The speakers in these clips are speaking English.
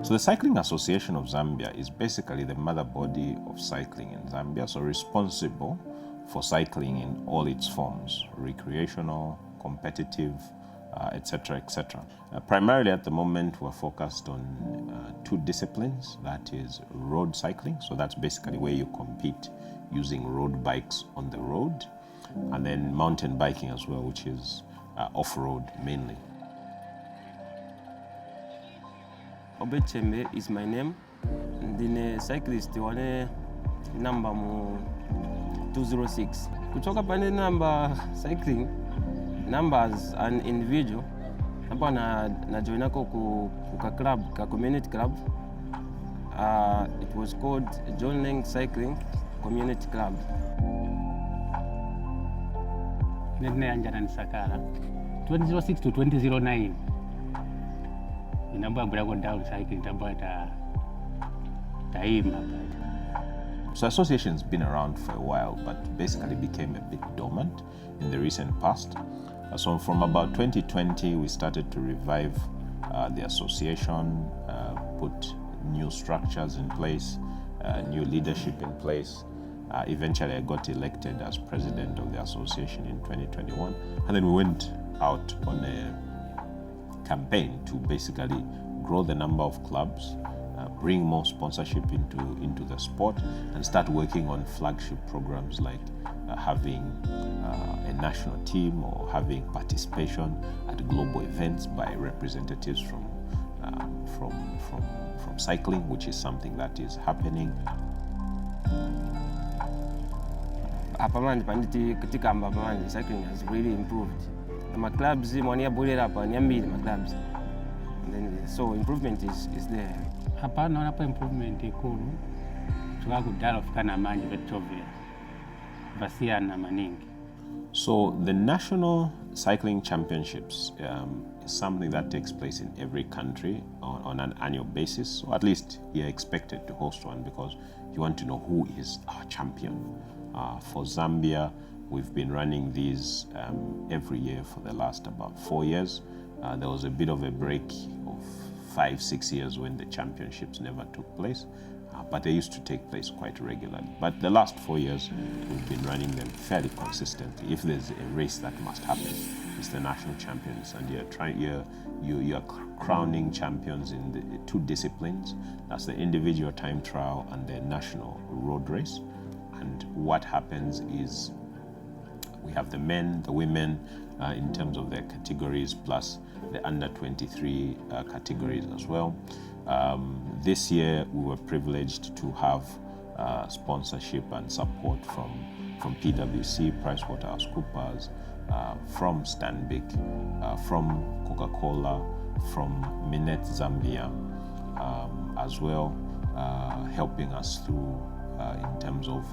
So the Cycling Association of Zambia is basically the mother body of cycling in Zambia, so responsible for cycling in all its forms, recreational, competitive, etc., etc. Primarily at the moment we're focused on two disciplines, that is road cycling, so that's basically where you compete using road bikes on the road, and then mountain biking as well, which is off-road mainly. Obechembe is my name. Ndine cyclist wane number 206. Kutoka pande number cycling, numbers an individual. Hapa na join ako ku club, ka community club. It was called John Leng Cycling Community Club. Nene Anjana Nisakala, 2006 to 2009. Number go down cycling So association's been around for a while, but basically became a bit dormant in the recent past. So from about 2020, we started to revive the association, put new structures in place, new leadership in place. Eventually, I got elected as president of the association in 2021, and then we went out on a campaign to basically grow the number of clubs, bring more sponsorship into the sport, and start working on flagship programs like having a national team or having participation at global events by representatives from cycling, which is something that is happening. Cycling has really improved. My clubs, my clubs. And then, so improvement is there. Hapana improvement ikulu. Tukakudala kufika na manje Victoria. Vasia na maningi. So the National Cycling Championships is something that takes place in every country on an annual basis. So at least you're expected to host one because you want to know who is our champion. For Zambia, we've been running these every year for the last about 4 years. There was a bit of a break of 5-6 years when the championships never took place, but they used to take place quite regularly. But the last 4 years, we've been running them fairly consistently. If there's a race that must happen, it's the national champions, and you're crowning champions in the two disciplines. That's the individual time trial and the national road race. And what happens is we have the men, the women in terms of their categories, plus the under 23 categories as well. This year we were privileged to have sponsorship and support from PwC, PricewaterhouseCoopers, from Stanbic, from Coca-Cola, from Minet Zambia as well, helping us through in terms of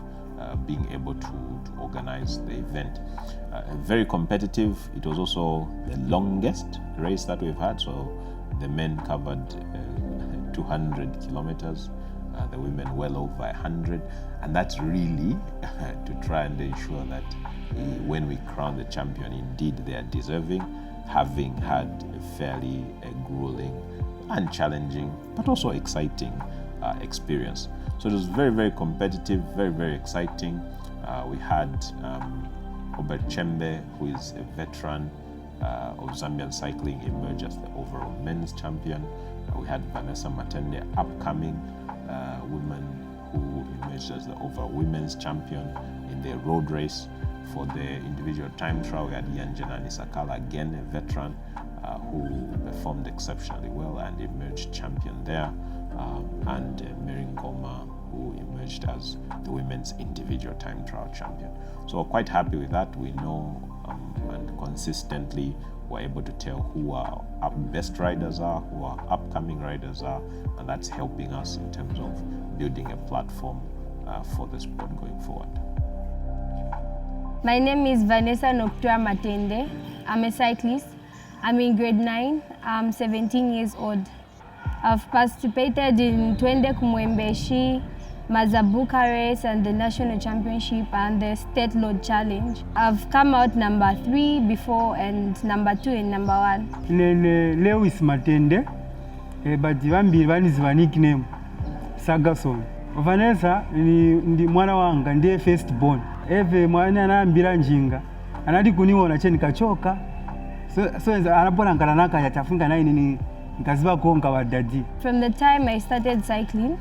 being able to organize the event. Very competitive. It was also the longest race that we've had. So the men covered 200 kilometers, the women well over 100. And that's really to try and ensure that when we crown the champion, indeed they are deserving, having had a fairly grueling and challenging, but also exciting experience. So it was very, very competitive, very, very exciting. We had Obechembe, who is a veteran of Zambian cycling, emerge as the overall men's champion. We had Vanessa Matende, upcoming woman, who emerged as the overall women's champion in the road race. For the individual time trial, we had Anjana Nisakala, again a veteran, who performed exceptionally well and emerged champion there. And Mary Ngoma, who emerged as the women's individual time trial champion. So we're quite happy with that. We know and consistently we're able to tell who our best riders are, who our upcoming riders are, and that's helping us in terms of building a platform for the sport going forward. My name is Vanessa Noctua Matende. I'm a cyclist. I'm in grade 9. I'm 17 years old. I've participated in Twende Kumwembeshi, Mazabuka race and the national championship and the state load challenge. I've come out number 3 before and number 2 and number 1. Lewis Matende, but vambiri vaniziva nickname Sagason. Vanessa ndi mwana wanga ndiye first born. Eve mwana anaambira njinga anati kuniona che nikachoka so anapona ngaranaka yatafunga naye nini nikaziva konga wa daddy. From the time I started cycling,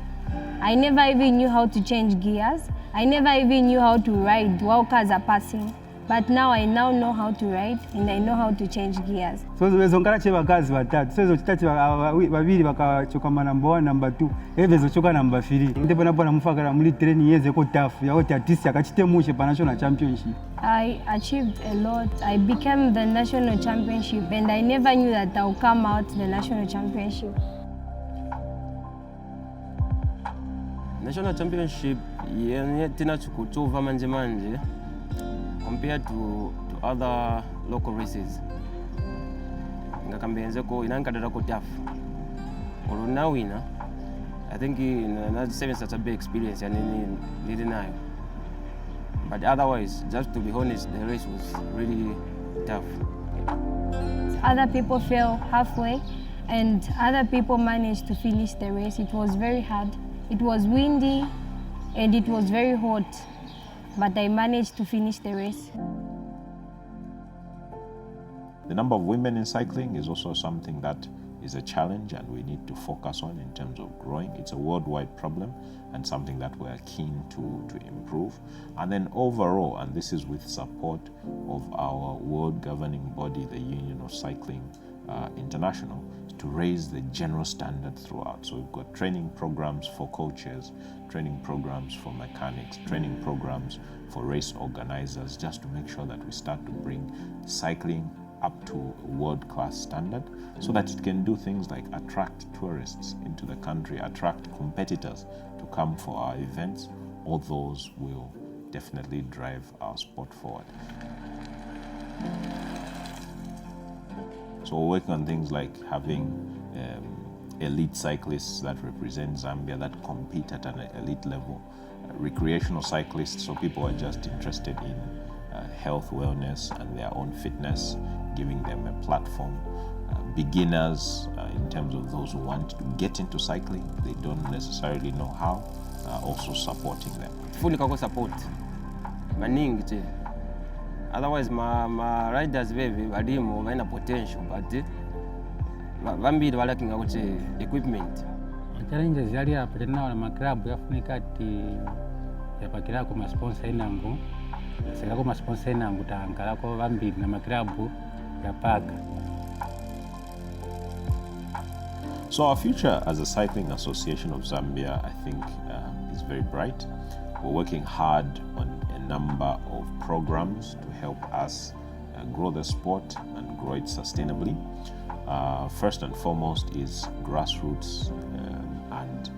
I never even knew how to change gears. I never even knew how to ride while cars are passing. But now I know how to ride and I know how to change gears. So vezongala che vakazi vatatu. So zochitati vaviri vakachoka number 1, number 2. Eve zochoka number 3. Ndipo napona mufakara muli training yeze ko tafu yaoti artist akachitemushe pa national championship. I achieved a lot. I became the national championship and I never knew that I would come out the national championship. National championship tina chukuchuva manje compared to other local races. Ngakambenzeko inankadara ko tough. Or now winner. I think not having such a big experience and needing now. But otherwise, just to be honest, the race was really tough. Other people fell halfway and other people managed to finish the race. It was very hard. It was windy and it was very hot, but I managed to finish the race. The number of women in cycling is also something that is a challenge and we need to focus on in terms of growing. It's a worldwide problem and something that we're keen to improve. And then overall, and this is with support of our world governing body, the Union of Cycling International, to raise the general standard throughout. So we've got training programs for coaches, training programs for mechanics, training programs for race organizers, just to make sure that we start to bring cycling up to world-class standard so that it can do things like attract tourists into the country, attract competitors to come for our events. All those will definitely drive our sport forward. So we're working on things like having elite cyclists that represent Zambia, that compete at an elite level, recreational cyclists, so people are just interested in health, wellness, and their own fitness, giving them a platform. Beginners, in terms of those who want to get into cycling, they don't necessarily know how, also supporting them. Fully support. Maning, otherwise, my riders very have potential, but vambiri lacking out equipment. Challenges yali hapa tena na maklabu yafunika ati yapakira ko sponsor inangu seka ko sponsor inangu tankala ko vambiri na maklabu yapaka. So our future as a Cycling Association of Zambia, I think, is very bright. We're working hard on a number of programs to help us grow the sport and grow it sustainably. First and foremost is grassroots and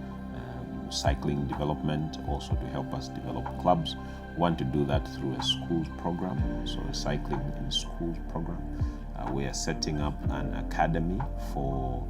cycling development, also to help us develop clubs. We want to do that through a schools program, so a cycling in schools program. We are setting up an academy for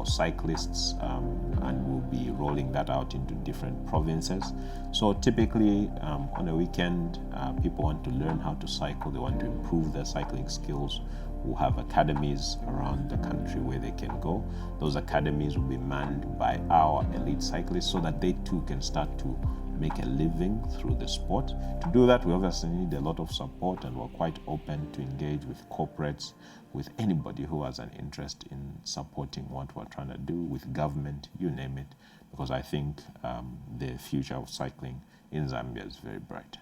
cyclists and we'll be rolling that out into different provinces. So typically on a weekend, people want to learn how to cycle, they want to improve their cycling skills. We'll have academies around the country where they can go. Those academies will be manned by our elite cyclists so that they too can start to make a living through the sport. To do that, we obviously need a lot of support, and we're quite open to engage with corporates, with anybody who has an interest in supporting what we're trying to do, with government, you name it, because I think the future of cycling in Zambia is very bright.